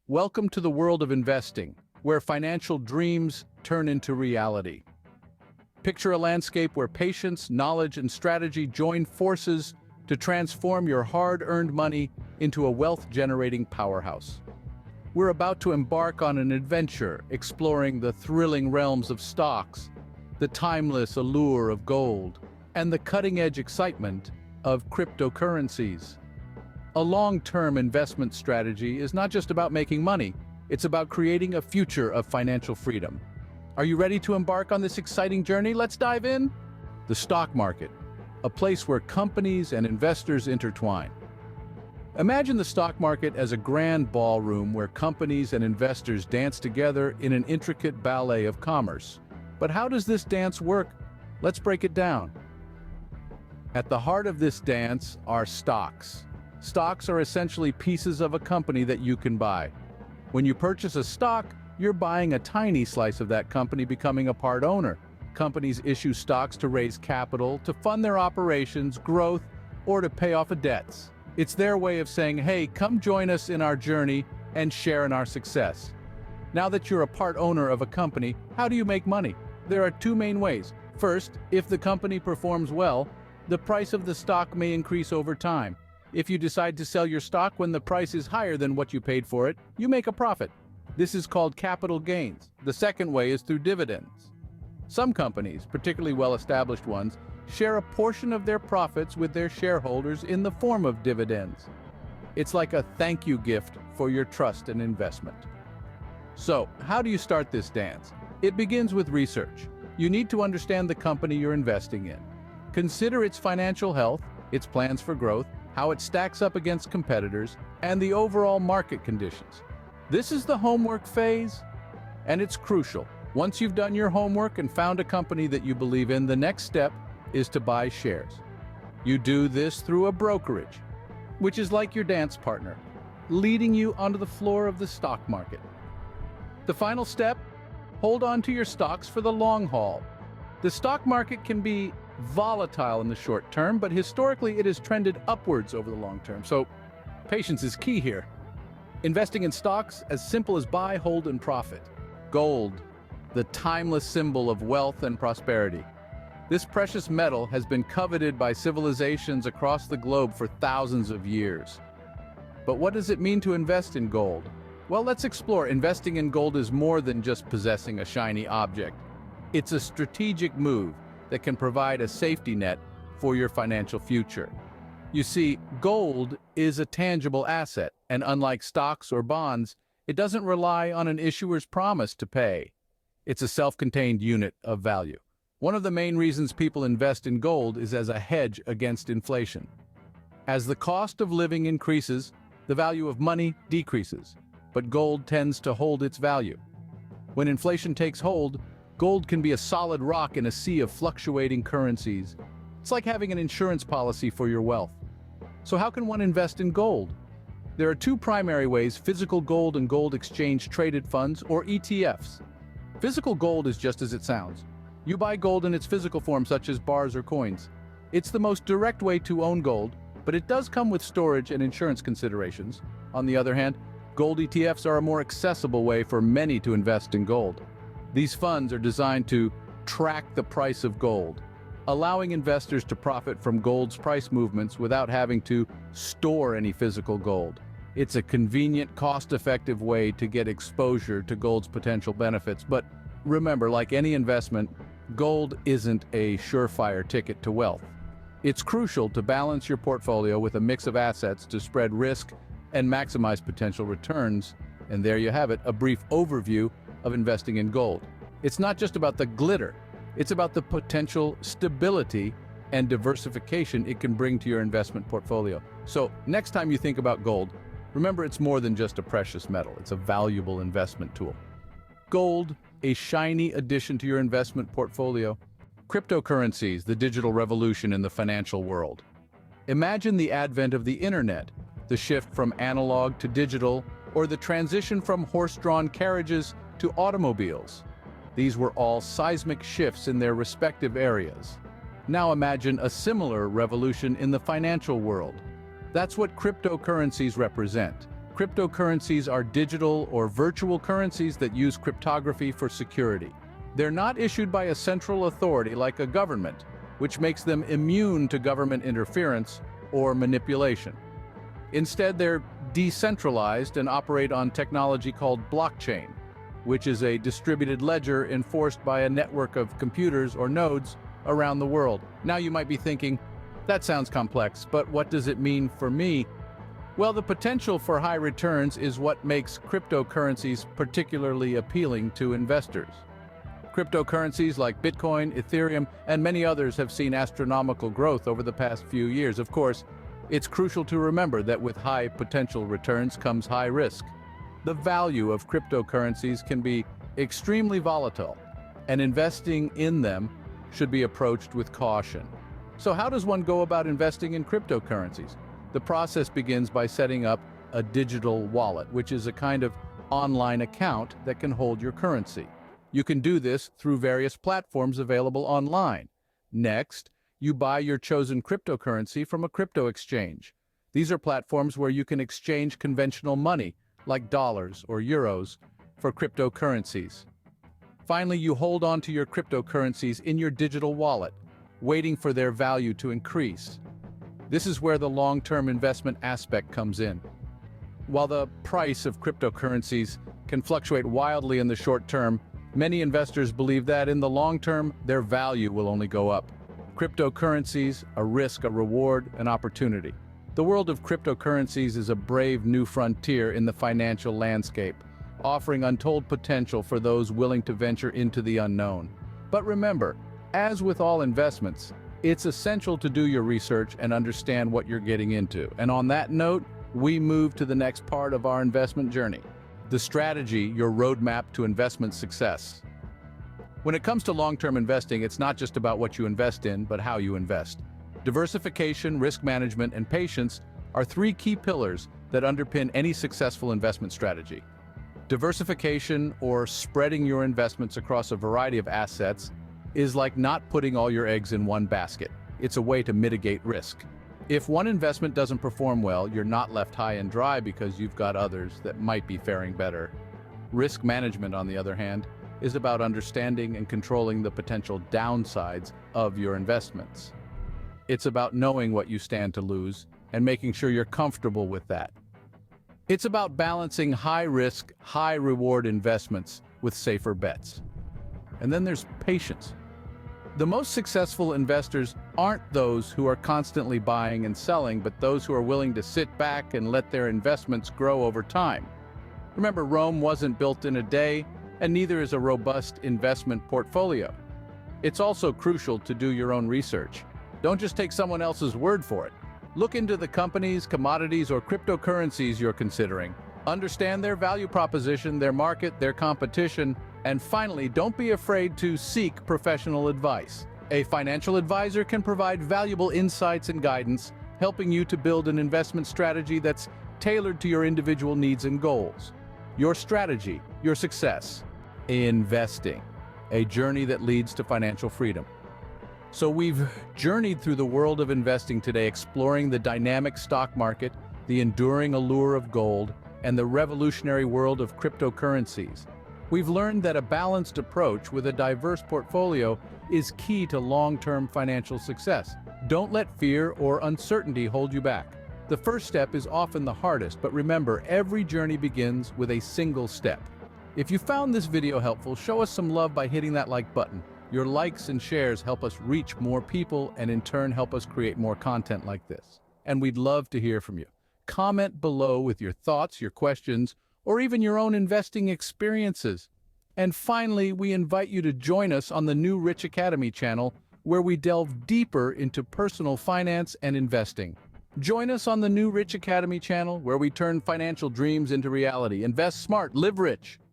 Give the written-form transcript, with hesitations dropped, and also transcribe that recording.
Welcome to the world of investing, where financial dreams turn into reality. Picture a landscape where patience, knowledge, and strategy join forces to transform your hard-earned money into a wealth-generating powerhouse. We're about to embark on an adventure exploring the thrilling realms of stocks, the timeless allure of gold, and the cutting-edge excitement of cryptocurrencies. A long-term investment strategy is not just about making money, it's about creating a future of financial freedom. Are you ready to embark on this exciting journey? Let's dive in. The stock market, a place where companies and investors intertwine. Imagine the stock market as a grand ballroom where companies and investors dance together in an intricate ballet of commerce. But how does this dance work? Let's break it down. At the heart of this dance are stocks. Stocks are essentially pieces of a company that you can buy. When you purchase a stock, you're buying a tiny slice of that company, becoming a part owner. Companies issue stocks to raise capital, to fund their operations, growth, or to pay off debts. It's their way of saying, hey, come join us in our journey and share in our success. Now that you're a part owner of a company, how do you make money? There are two main ways. First, if the company performs well, the price of the stock may increase over time. If you decide to sell your stock when the price is higher than what you paid for it, you make a profit. This is called capital gains. The second way is through dividends. Some companies, particularly well-established ones, share a portion of their profits with their shareholders in the form of dividends. It's like a thank you gift for your trust and investment. So, how do you start this dance? It begins with research. You need to understand the company you're investing in. Consider its financial health, its plans for growth, how it stacks up against competitors, and the overall market conditions. This is the homework phase, and it's crucial. Once you've done your homework and found a company that you believe in, the next step is to buy shares. You do this through a brokerage, which is like your dance partner, leading you onto the floor of the stock market. The final step, hold on to your stocks for the long haul. The stock market can be volatile in the short term, but historically it has trended upwards over the long term, so patience is key here. Investing in stocks, as simple as buy, hold, and profit. Gold, the timeless symbol of wealth and prosperity. This precious metal has been coveted by civilizations across the globe for thousands of years. But what does it mean to invest in gold? Well, let's explore. Investing in gold is more than just possessing a shiny object. It's a strategic move that can provide a safety net for your financial future. You see, gold is a tangible asset, and unlike stocks or bonds, it doesn't rely on an issuer's promise to pay. It's a self-contained unit of value. One of the main reasons people invest in gold is as a hedge against inflation. As the cost of living increases, the value of money decreases, but gold tends to hold its value. When inflation takes hold, gold can be a solid rock in a sea of fluctuating currencies. It's like having an insurance policy for your wealth. So how can one invest in gold? There are two primary ways: physical gold and gold exchange traded funds, or ETFs. Physical gold is just as it sounds. You buy gold in its physical form, such as bars or coins. It's the most direct way to own gold, but it does come with storage and insurance considerations. On the other hand, gold ETFs are a more accessible way for many to invest in gold. These funds are designed to track the price of gold, allowing investors to profit from gold's price movements without having to store any physical gold. It's a convenient, cost-effective way to get exposure to gold's potential benefits. But remember, like any investment, gold isn't a surefire ticket to wealth. It's crucial to balance your portfolio with a mix of assets to spread risk and maximize potential returns. And there you have it, a brief overview of investing in gold. It's not just about the glitter, it's about the potential stability and diversification it can bring to your investment portfolio. So next time you think about gold, remember it's more than just a precious metal, it's a valuable investment tool. Gold, a shiny addition to your investment portfolio. Cryptocurrencies, the digital revolution in the financial world. Imagine the advent of the internet, the shift from analog to digital, or the transition from horse-drawn carriages to automobiles. These were all seismic shifts in their respective areas. Now imagine a similar revolution in the financial world. That's what cryptocurrencies represent. Cryptocurrencies are digital or virtual currencies that use cryptography for security. They're not issued by a central authority like a government, which makes them immune to government interference or manipulation. Instead, they're decentralized and operate on technology called blockchain, which is a distributed ledger enforced by a network of computers or nodes around the world. Now you might be thinking, that sounds complex, but what does it mean for me? Well, the potential for high returns is what makes cryptocurrencies particularly appealing to investors. Cryptocurrencies like Bitcoin, Ethereum, and many others have seen astronomical growth over the past few years. Of course, it's crucial to remember that with high potential returns comes high risk. The value of cryptocurrencies can be extremely volatile, and investing in them should be approached with caution. So how does one go about investing in cryptocurrencies? The process begins by setting up a digital wallet, which is a kind of online account that can hold your currency. You can do this through various platforms available online. Next, you buy your chosen cryptocurrency from a crypto exchange. These are platforms where you can exchange conventional money, like dollars or euros, for cryptocurrencies. Finally, you hold on to your cryptocurrencies in your digital wallet, waiting for their value to increase. This is where the long-term investment aspect comes in. While the price of cryptocurrencies can fluctuate wildly in the short term, many investors believe that in the long term, their value will only go up. Cryptocurrencies, a risk, a reward, an opportunity. The world of cryptocurrencies is a brave new frontier in the financial landscape, offering untold potential for those willing to venture into the unknown. But remember, as with all investments, it's essential to do your research and understand what you're getting into. And on that note, we move to the next part of our investment journey: the strategy, your roadmap to investment success. When it comes to long-term investing, it's not just about what you invest in, but how you invest. Diversification, risk management, and patience are three key pillars that underpin any successful investment strategy. Diversification, or spreading your investments across a variety of assets, is like not putting all your eggs in one basket. It's a way to mitigate risk. If one investment doesn't perform well, you're not left high and dry because you've got others that might be faring better. Risk management, on the other hand, is about understanding and controlling the potential downsides of your investments. It's about knowing what you stand to lose and making sure you're comfortable with that. It's about balancing high-risk, high-reward investments with safer bets. And then there's patience. The most successful investors aren't those who are constantly buying and selling, but those who are willing to sit back and let their investments grow over time. Remember, Rome wasn't built in a day, and neither is a robust investment portfolio. It's also crucial to do your own research. Don't just take someone else's word for it. Look into the companies, commodities, or cryptocurrencies you're considering. Understand their value proposition, their market, their competition, and finally, don't be afraid to seek professional advice. A financial advisor can provide valuable insights and guidance, helping you to build an investment strategy that's tailored to your individual needs and goals. Your strategy, your success. Investing, a journey that leads to financial freedom. So we've journeyed through the world of investing today, exploring the dynamic stock market, the enduring allure of gold, and the revolutionary world of cryptocurrencies. We've learned that a balanced approach with a diverse portfolio is key to long-term financial success. Don't let fear or uncertainty hold you back. The first step is often the hardest, but remember, every journey begins with a single step. If you found this video helpful, show us some love by hitting that like button. Your likes and shares help us reach more people and in turn help us create more content like this. And we'd love to hear from you. Comment below with your thoughts, your questions, or even your own investing experiences. And finally, we invite you to join us on the New Rich Academy channel, where we delve deeper into personal finance and investing. Join us on the New Rich Academy channel, where we turn financial dreams into reality. Invest smart, live rich.